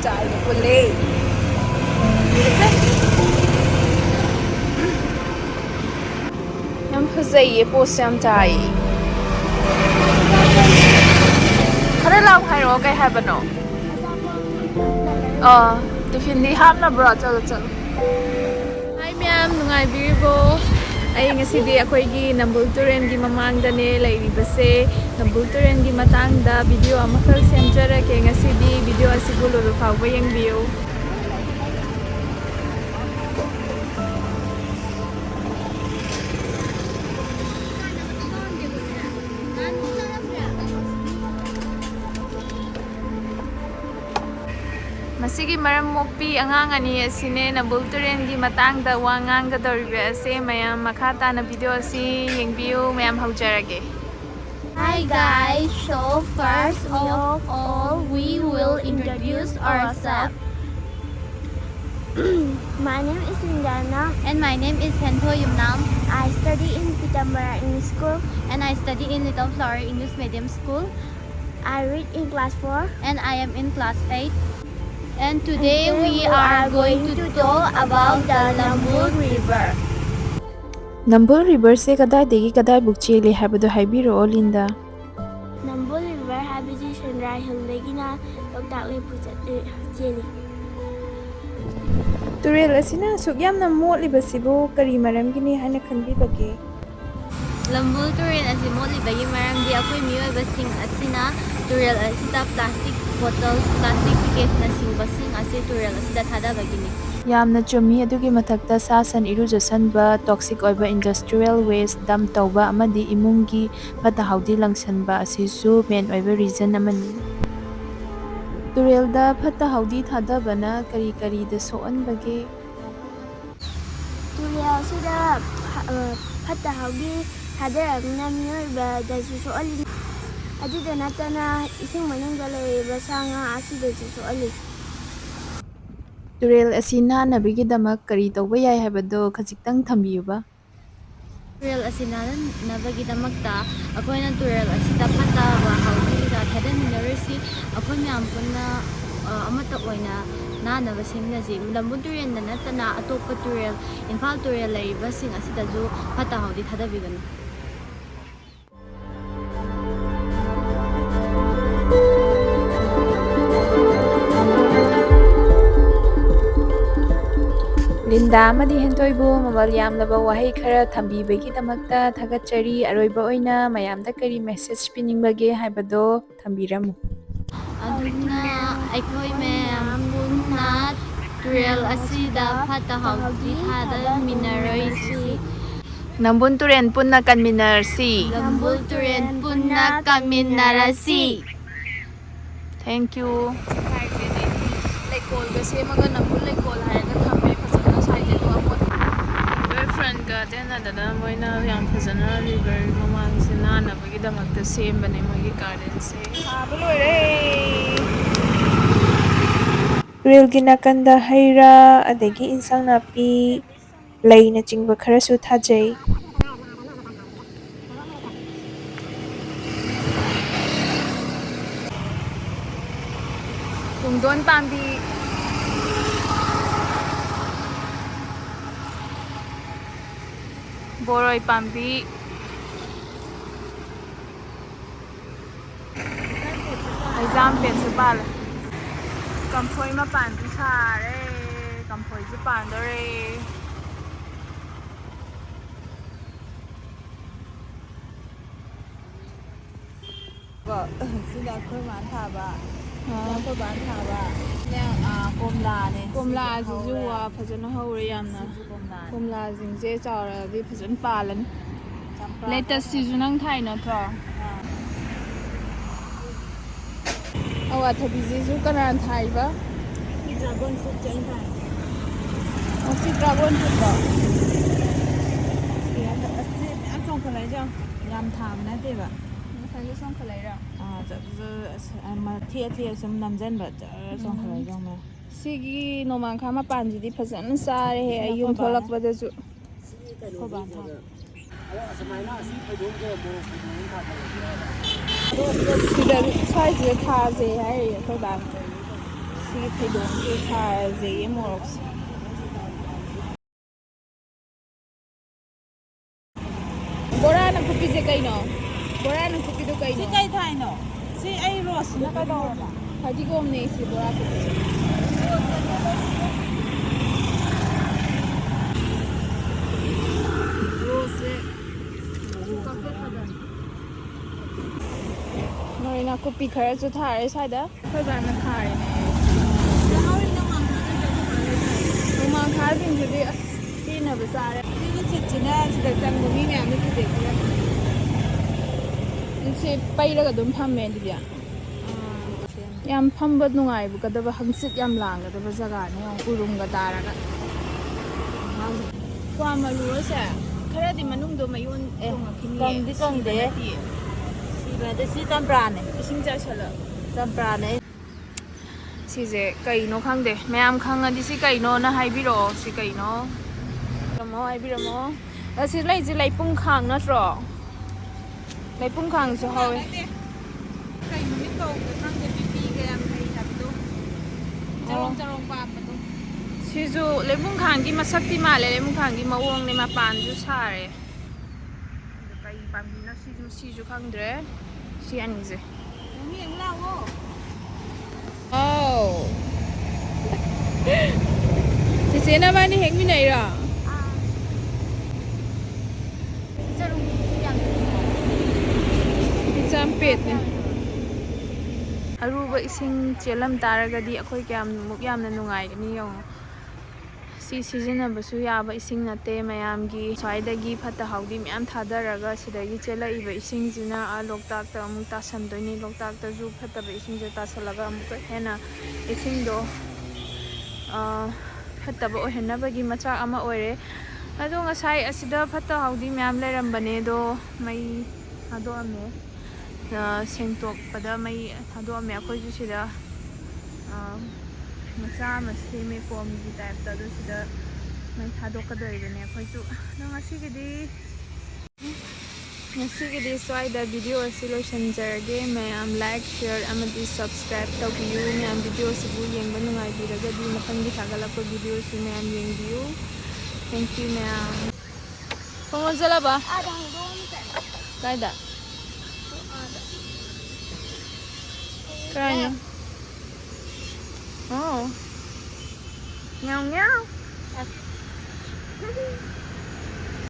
ꯆꯥꯏꯗ ꯄꯨꯜꯂꯦ ꯌꯥꯝ ꯐꯖꯩꯌꯦ ꯄꯣꯠꯁꯦ ꯌꯥꯝ ꯆꯥꯏꯌꯦ ꯈꯔ ꯂꯥꯎ ꯍꯥꯏꯔꯛꯑꯣ ꯀꯩ ꯍꯥꯏꯕꯅꯣ ꯇꯤꯐꯤꯟꯗꯤ ꯍꯥꯞꯅꯕ꯭ꯔꯣ ꯆꯠꯂꯣ ꯆꯠꯂꯣ ꯍꯥꯏ ꯃꯌꯥꯝ ꯅꯨꯡꯉꯥꯏꯕꯤꯔꯤꯕꯣ ꯑꯩ ꯉꯁꯤꯗꯤ ꯑꯩꯈꯣꯏꯒꯤ ꯅꯝꯕꯨꯜ ꯇꯨꯔꯦꯟꯒꯤ ꯃꯃꯥꯡꯗꯅꯦ ꯂꯩꯔꯤꯕꯁꯦ ꯅꯝꯕꯨꯜ ꯇꯨꯔꯦꯟꯒꯤ ꯃꯇꯥꯡꯗ ꯚꯤꯗꯤꯑꯣ ꯑꯃꯈꯛ ꯁꯦꯝꯖꯔꯛꯀꯦ ꯉꯁꯤꯗꯤ ꯚꯤꯗꯤꯑꯣ ꯑꯁꯤꯕꯨ ꯂꯣꯏꯕ ꯐꯥꯎꯕ ꯌꯦꯡꯕꯤꯌꯨ ꯃꯁꯤꯒꯤ ꯃꯔꯝ ꯃꯣꯛꯄꯤ ꯑꯉꯥꯡ ꯑꯅꯤ ꯑꯁꯤꯅꯦ ꯅꯝꯕꯨꯜ ꯇꯨꯔꯦꯟꯒꯤ ꯃꯇꯥꯡꯗ ꯋꯥ ꯉꯥꯡꯒꯗꯧꯔꯤꯕ ꯑꯁꯦ ꯃꯌꯥꯝ ꯃꯈꯥ ꯇꯥꯅ ꯚꯤꯗꯤꯑꯣ ꯑꯁꯤ ꯌꯦꯡꯕꯤꯌꯨ ma'am ꯍꯧꯖꯔꯒꯦ Hi guys, so first of all we will introduce ourselves. My name is Lindana And my name is Hentho Yumnam I study in Pitambara English School and I study in Little Flower English Medium School I read in class 4 and I am in class 8. And today we are going to talk about the NAMBUL River. Nambul River se kadai buk cheli haibado haibiro Linda Nambul River habisi Sunrise Hill legina Loktak Lepu cheli Turel asina suk yamna motlibasibu kari maramgini haina khanbibage Nambul Turen asi motlibagi maramdi akoi mioibasing asina turel asida plastic bottles plastic ticket na singbasing asi turel asida thadabagini yamna chumi adugi mathakta sa san irujasanba toxic oiba industrial waste dump tauba amadi imungi fata haudi langsanba asisu main oiba reason amani Turelda fata haudi thadabana kari da soanbage Turel sida Hatta Haugi Hadaragna Mioiba Dasu Ali Adida Natana Ising Manangala Basanga Asida Ali Turel asi nanabigidamak kari tauba yai haibado khajiktang thambiyuba turel asina nabagidamagta akoina turel asida fataba haudida thadaminarasi akoi myam punna amata oina nanaba semnaji Nambul Turen da natana atoppa turel Imphal turel lairibasing asidaju fata haudi thadabiganu Linda amadi hentoibu mabal yamlaba wahai khara thambibagidamagta thagatchari aroiba oina mayamda kari message piningbage haibado thambiramu aduna aikoi mem punna turel asida fata haudi thadaminaroisi Nambun Turen punna kanminarsi Nambul Turen punna kaminarasi. Thank you Lekol ga semaga Nambul lekol hairaga thambe phajana saide do amot Riverfront garden adana moina yam phajana river mamang se nanabagidamagta sembane mogi garden se haba loire Railgi nakanda haira adagi insang napi laina chingba kharasu thajai Tungdon pambi Boroi pambi Exam pensu pala Kamphoi ma pandu sare Kamphoi ju pandore sida khoi man thaba khoi ban thaba ne komla ne Komla jiju wa phajana hore yamna Komla jingje chawra di phajan palan Latest siju nang thai na thro Awa thabi jisu kanan thai ba dragon fruit chain thai Si dragon fruit ba asi am chong khalai jang yam tham na te ba Masanje song khalai ra ma thia sum namjan ba chong khalai jang ma Sigi nomang khama panjidi phajana sare he ayum tholak badasu khoi ban thaba Sida size thaje hai khoi ban ꯁꯤꯒꯤ ꯐꯩꯗꯣꯝꯁꯦ ꯊꯥꯖꯩꯌꯦ ꯃꯣꯔꯣꯛꯁꯦ ꯕꯣꯔꯥꯅ ꯀꯨꯞꯄꯤꯁꯦ ꯀꯩꯅꯣ ꯕꯣꯔꯥꯅ ꯀꯨꯞꯄꯤꯗꯣ ꯀꯩꯅꯣ ꯁꯤ ꯀꯩ ꯊꯥꯏꯅꯣ ꯁꯤ ꯑꯩ ꯔꯣꯁꯁꯤꯅ ꯀꯩꯗꯧꯔꯕ ꯐꯗꯤꯒꯣꯝꯅꯦ ꯁꯤ ꯕꯣꯔꯥ ꯀꯨꯞꯄꯤꯁꯦ ꯔꯣꯁꯁꯦ ꯅꯣꯏ ꯅꯥꯀꯨꯞꯄꯤ ꯈꯔꯁꯨ ꯊꯥꯔꯦ ꯁ꯭ꯋꯥꯏꯗ ꯑꯩꯈꯣꯏ ꯕꯥꯅ ꯊꯥꯔꯤꯅꯦ ꯅꯣꯡꯃꯥꯡ ꯈꯥꯁꯤꯡꯁꯤꯗꯤ ꯑꯁ ꯄꯤꯅꯕ ꯆꯥꯔꯦ ꯁꯤꯒꯤ ꯁꯤꯠꯁꯤꯅ ꯁꯤꯗ ꯆꯪꯕ ꯃꯤ ꯃꯌꯥꯝꯗ ꯊꯨꯗꯦꯛꯄꯤꯔꯝꯃꯦ ꯁꯤ ꯄꯩꯔꯒ ꯑꯗꯨꯝ ꯐꯝꯃꯦ ꯑꯗꯨꯗꯤ ꯌꯥꯝ ꯐꯝꯕ ꯅꯨꯡꯉꯥꯏꯒꯗꯕ ꯍꯪꯆꯤꯠ ꯌꯥꯝ ꯂꯥꯡꯒꯗꯕ ꯖꯒꯥꯅꯤ ꯎꯔꯨꯝꯒ ꯇꯥꯔꯒ ꯀ꯭ꯋꯥ ꯃꯔꯨꯁꯦ ꯈꯔꯗꯤ ꯃꯅꯨꯡꯗꯣ ꯃꯌꯣꯟ ꯆꯣꯡꯉꯛꯈꯤꯅꯤꯌꯦ ꯀꯪꯗꯦ ꯁꯤꯕꯗ ꯁꯤ ꯆꯝꯄ꯭ꯔꯥꯅꯦ ꯏꯁꯤꯡ ꯆꯥꯏꯁꯜꯂ ꯆꯝꯄ꯭ꯔꯥꯅꯦ ꯁꯤꯁꯦ ꯀꯩꯅꯣ ꯈꯪꯗꯦ ꯃꯌꯥꯝ ꯈꯪꯉꯗꯤ ꯁꯤ ꯀꯩꯅꯣꯅ ꯍꯥꯏꯕꯤꯔꯛꯑꯣ ꯁꯤ ꯀꯩꯅꯣ ꯍꯥꯏꯕꯤꯔꯝꯃꯣ ꯑꯁꯤ ꯂꯩꯁꯦ ꯂꯩꯄꯨꯡ ꯈꯥꯡ ꯅꯠꯇ꯭ꯔꯣ ꯂꯩꯄꯨꯡ ꯈꯥꯡꯁꯨ ꯍꯧꯋꯦ ꯀꯩ ꯅꯨꯃꯤꯠ ꯀꯧꯕ꯭ꯔꯥ ꯈꯪꯗꯦ ꯕꯤꯄꯤꯒ ꯌꯥꯝ ꯂꯩ ꯍꯥꯏꯕꯗꯣ ꯆꯔꯣꯡ ꯄꯥꯟꯕꯗꯣ ꯁꯤꯁꯨ ꯂꯩꯄꯨꯡꯈꯥꯡꯒꯤ ꯃꯁꯛꯇꯤ ꯃꯥꯜꯂꯦ ꯂꯩꯄꯨꯡꯈꯥꯡꯒꯤ ꯃꯑꯣꯡꯅꯦ ꯃꯄꯥꯟꯁꯨ ꯁꯥꯔꯦ ꯑꯗ ꯀꯩ ꯄꯥꯝꯕꯤꯅꯣ ꯁꯤꯁꯨ ꯈꯪꯗ꯭ꯔꯦ ꯁꯤ ꯑꯅꯤꯁꯦ ꯃꯤ ꯑꯃ ꯂꯥꯛꯑꯣ ꯑꯥꯎ ꯆꯤꯆꯦ ꯅꯕꯥꯅꯤ ꯍꯦꯛꯃꯤꯟꯅꯩꯔꯣ ꯆꯥꯝꯄꯦꯠꯅꯦ ꯑꯔꯨꯕ ꯏꯁꯤꯡ ꯆꯦꯜꯂꯝ ꯇꯥꯔꯒꯗꯤ ꯑꯩꯈꯣꯏ ꯀꯌꯥꯃꯨꯛ ꯌꯥꯝꯅ ꯅꯨꯡꯉꯥꯏꯒꯅꯤ ꯌꯦꯡꯉꯣ ꯁꯤ ꯁꯤꯖꯤꯟꯅꯕꯁꯨ ꯌꯥꯕ ꯏꯁꯤꯡ ꯅꯠꯇꯦ ꯃꯌꯥꯝꯒꯤ ꯁ꯭ꯋꯥꯏꯗꯒꯤ ꯐꯠꯇ ꯍꯥꯎꯊꯤ ꯃꯌꯥꯝ ꯊꯥꯗꯔꯒ ꯁꯤꯗꯒꯤ ꯆꯦꯜꯂꯛꯏꯕ ꯏꯁꯤꯡꯁꯤꯅ ꯂꯣꯛꯇꯥꯛꯇ ꯑꯃꯨꯛ ꯇꯥꯁꯟꯗꯣꯏꯅꯤ ꯂꯣꯛꯇꯥꯛꯇꯁꯨ ꯐꯠꯇꯕ ꯏꯁꯤꯡꯁꯦ ꯇꯥꯁꯜꯂꯒ ꯑꯃꯨꯛꯀ ꯍꯦꯟꯅ ꯏꯁꯤꯡꯗꯣ ꯐꯠꯇꯕ ꯑꯣꯏꯍꯟꯅꯕꯒꯤ ꯃꯆꯥꯛ ꯑꯃ ꯑꯣꯏꯔꯦ ꯑꯗꯣ ꯉꯁꯥꯏ ꯑꯁꯤꯗ ꯐꯠꯇ ꯍꯥꯎꯊꯤ ꯃꯌꯥꯝ ꯂꯩꯔꯝꯕꯅꯦ ꯑꯗꯣ ꯃꯩ ꯊꯥꯗꯣꯛꯑꯝꯃꯦ ꯁꯦꯡꯇꯣꯛꯄꯗ ꯃꯩ ꯊꯥꯗꯣꯛꯑꯝꯃꯦ ꯑꯩꯈꯣꯏꯁꯨ ꯁꯤꯗ ꯃꯆꯥ ꯑꯃ ꯁꯦꯝꯃꯦ ꯀꯣꯝꯒꯤ ꯇꯥꯏꯞꯇ ꯑꯗꯨ ꯁꯤꯗ ꯃꯩ ꯊꯥꯗꯣꯛꯀꯗꯧꯔꯤꯕꯅꯦ ꯑꯩꯈꯣꯏꯁꯨ ꯑꯗꯣ ꯉꯁꯤꯒꯤꯗꯤ ꯁ꯭ꯋꯥꯏꯗ ꯚꯤꯗꯤꯑꯣ ꯑꯁꯤ ꯂꯣꯏꯁꯤꯟꯖꯔꯒꯦ ꯃꯌꯥꯝ ꯂꯥꯏꯛ ꯁꯤꯌꯔ ꯑꯃꯗꯤ ꯁꯕꯁꯀ꯭ꯔꯥꯏꯕ ꯇꯧꯕꯤꯌꯨ ꯃꯌꯥꯝ ꯚꯤꯗꯤꯑꯣꯁꯤꯕꯨ ꯌꯦꯡꯕ ꯅꯨꯡꯉꯥꯏꯕꯤꯔꯒꯗꯤ ꯃꯊꯪꯒꯤ ꯊꯥꯒꯠꯂꯛꯄ ꯚꯤꯗꯤꯑꯣꯁꯤ ꯃꯌꯥꯝ ꯌꯦꯡꯕꯤꯌꯨ ꯊꯦꯡꯛ ꯌꯨ ꯃꯌꯥꯝ ꯊꯣꯡ ꯂꯣꯟꯁꯤꯜꯂꯕ ꯀꯥꯏꯗ ꯀꯥꯏꯅꯣ Oh. Meow meow.